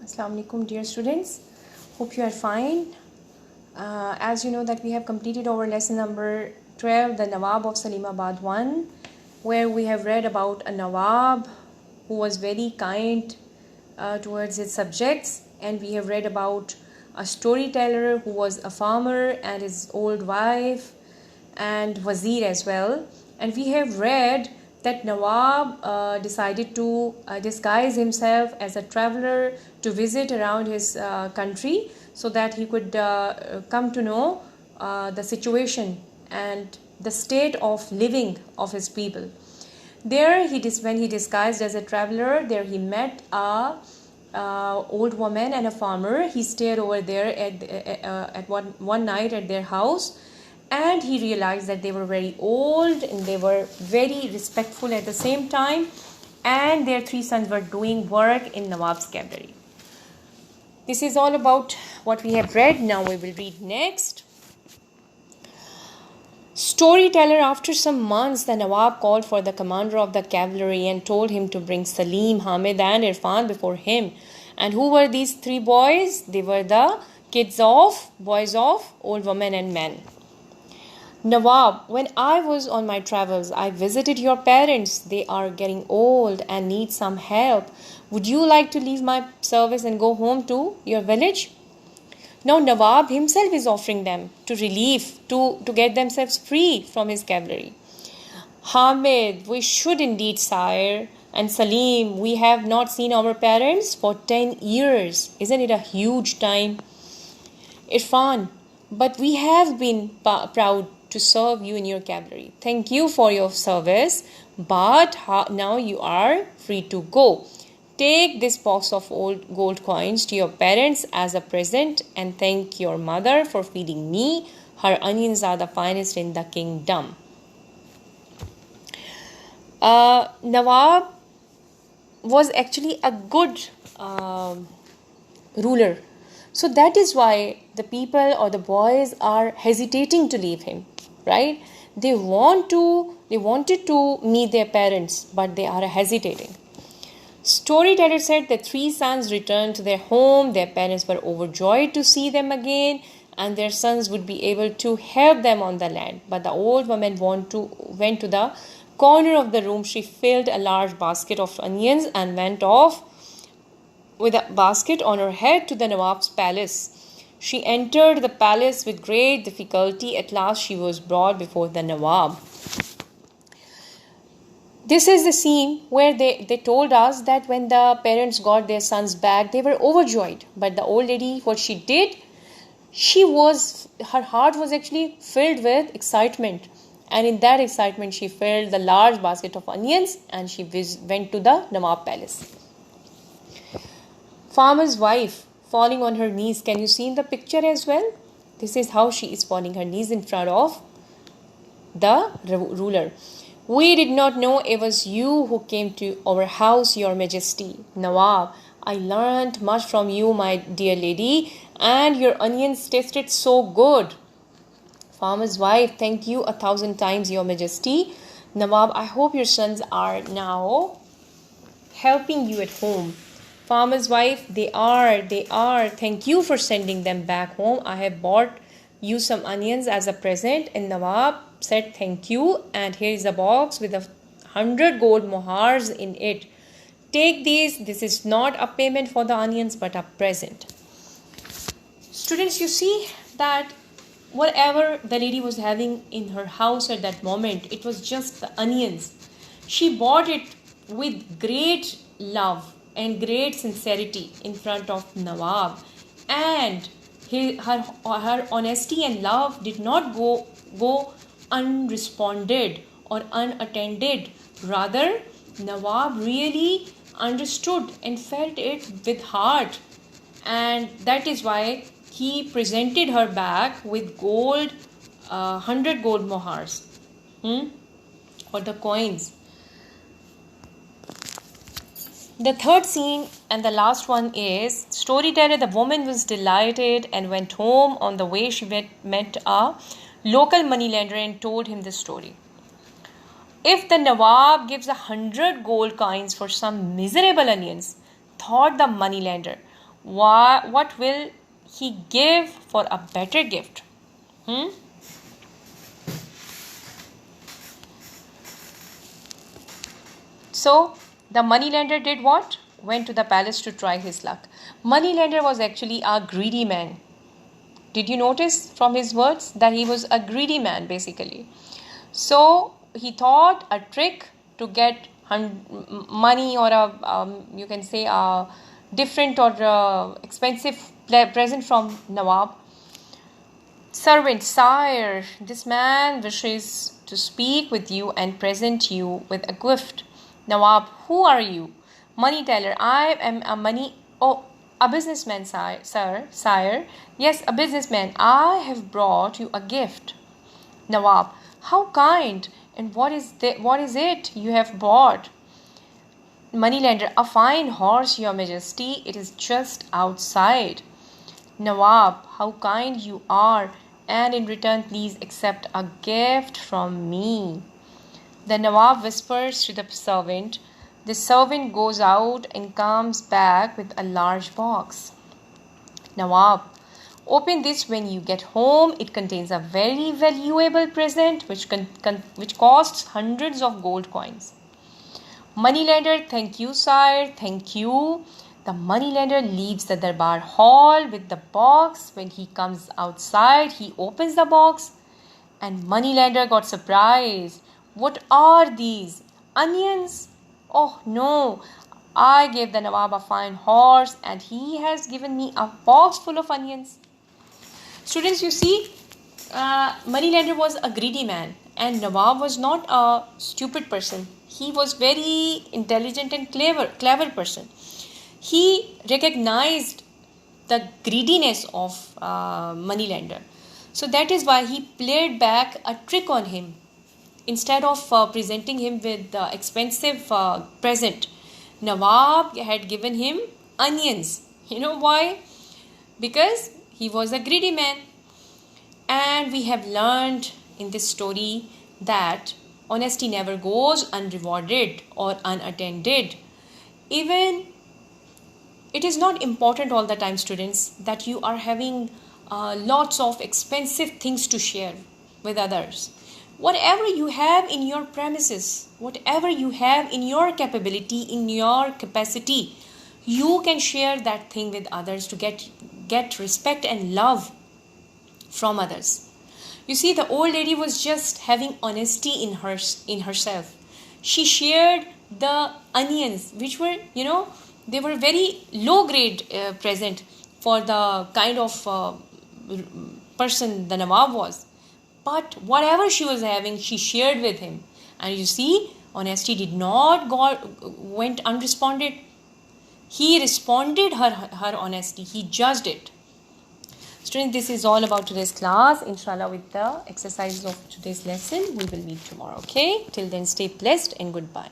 Assalamu alaikum, dear students. Hope you are fine. As you know that we have completed our lesson number 12, the Nawab of Salimabad 1, where we have read about a Nawab who was very kind towards his subjects, and we have read about a storyteller who was a farmer and his old wife and Wazir as well. And we have read that Nawab decided to disguise himself as a traveler to visit around his country so that he could come to know the situation and the state of living of his people. There, when he disguised as a traveler, there he met a old woman and a farmer. He stayed over there at one night at their house, and he realized that they were very old and they were very respectful at the same time, and their three sons were doing work in Nawab's cavalry. This is all about what we have read. Now we will read next. Storyteller: After some months, the Nawab called for the commander of the cavalry and told him to bring Salim, Hamid and Irfan before him. And who were these three boys? They were the boys of old women and men. Nawab: When I was on my travels, I visited your parents. They are getting old and need some help. Would you like to leave my service and go home to your village? Now Nawab himself is offering them to relief, to get themselves free from his cavalry. Hamid: We should indeed, sire. And Salim: We have not seen our parents for 10 years. Isn't it a huge time? Irfan: But we have been proud to serve you in your cavalry. Thank you for your service, but now you are free to go. Take this box of old gold coins to your parents as a present and thank your mother for feeding me. Her onions are the finest in the kingdom. Nawab was actually a good ruler. So that is why the people or the boys are hesitating to leave him, right? They wanted to meet their parents, but they are hesitating. Storyteller said the three sons returned to their home. Their parents were overjoyed to see them again, and their sons would be able to help them on the land. But the old woman went to the corner of the room. She filled a large basket of onions and went off with a basket on her head to the Nawab's palace. She entered the palace with great difficulty. At last she was brought before the Nawab. This is the scene where they told us that when the parents got their sons back, they were overjoyed. But the old lady, what she did, her heart was actually filled with excitement. And in that excitement, she filled the large basket of onions and she went to the Nawab palace. Farmer's wife falling on her knees. Can you see in the picture as well? This is how she is falling her knees in front of the ruler. We did not know it was you who came to our house, your majesty. Nawab: I learned much from you, my dear lady, and your onions tasted so good. Farmer's wife: Thank you 1,000 times, your majesty. Nawab: I hope your sons are now helping you at home. Farmer's wife: They are. Thank you for sending them back home. I have bought you some onions as a present. And Nawab said thank you, and here is a box with 100 gold mohars in it. Take these. This is not a payment for the onions but a present. Students, you see that whatever the lady was having in her house at that moment, it was just the onions. She bought it with great love and great sincerity in front of Nawab, and her honesty and love did not go unresponded or unattended. Rather, Nawab really understood and felt it with heart, and that is why he presented her back with 100 gold mohars, or the coins. The third scene and the last one is storyteller. The woman was delighted and went home. On the way, she met a local moneylender and told him the story. If the Nawab gives 100 gold coins for some miserable onions, thought the moneylender, What will he give for a better gift? So the moneylender did what? Went to the palace to try his luck. Moneylender was actually a greedy man. Did you notice from his words that he was a greedy man basically? So he thought a trick to get money or you can say a different or expensive present from Nawab. Servant, sire, this man wishes to speak with you and present you with a gift. Nawab, who are you? Money teller, I am a businessman, sire. Yes, a businessman. I have brought you a gift. Nawab, how kind, and what is it you have bought? Moneylender, a fine horse, your majesty. It is just outside. Nawab, how kind you are, and in return please accept a gift from me. The Nawab whispers to the servant. The servant goes out and comes back with a large box. Nawab, open this when you get home. It contains a very valuable present which costs hundreds of gold coins. Moneylender, thank you, sire, thank you. The moneylender leaves the Darbar hall with the box. When he comes outside, he opens the box and moneylender got surprised. What are these? Onions? Oh no, I gave the Nawab a fine horse and he has given me a box full of onions. Students, you see, moneylender was a greedy man and Nawab was not a stupid person. He was very intelligent and clever person. He recognized the greediness of moneylender. So that is why he played back a trick on him. Instead of presenting him with the expensive present, Nawab had given him onions. You know why? Because he was a greedy man. And we have learned in this story that honesty never goes unrewarded or unattended. Even it is not important all the time, students, that you are having lots of expensive things to share with others. Whatever you have in your premises, whatever you have in your capability, in your capacity, you can share that thing with others to get respect and love from others. You see, the old lady was just having honesty in herself. She shared the onions, which were, they were very low grade present for the kind of person the Nawab was. But whatever she was having, she shared with him. And you see, honesty did not went unresponded. He responded her honesty. He judged it. Students, this is all about today's class. Inshallah, with the exercises of today's lesson, we will meet tomorrow. Okay? Till then, stay blessed and goodbye.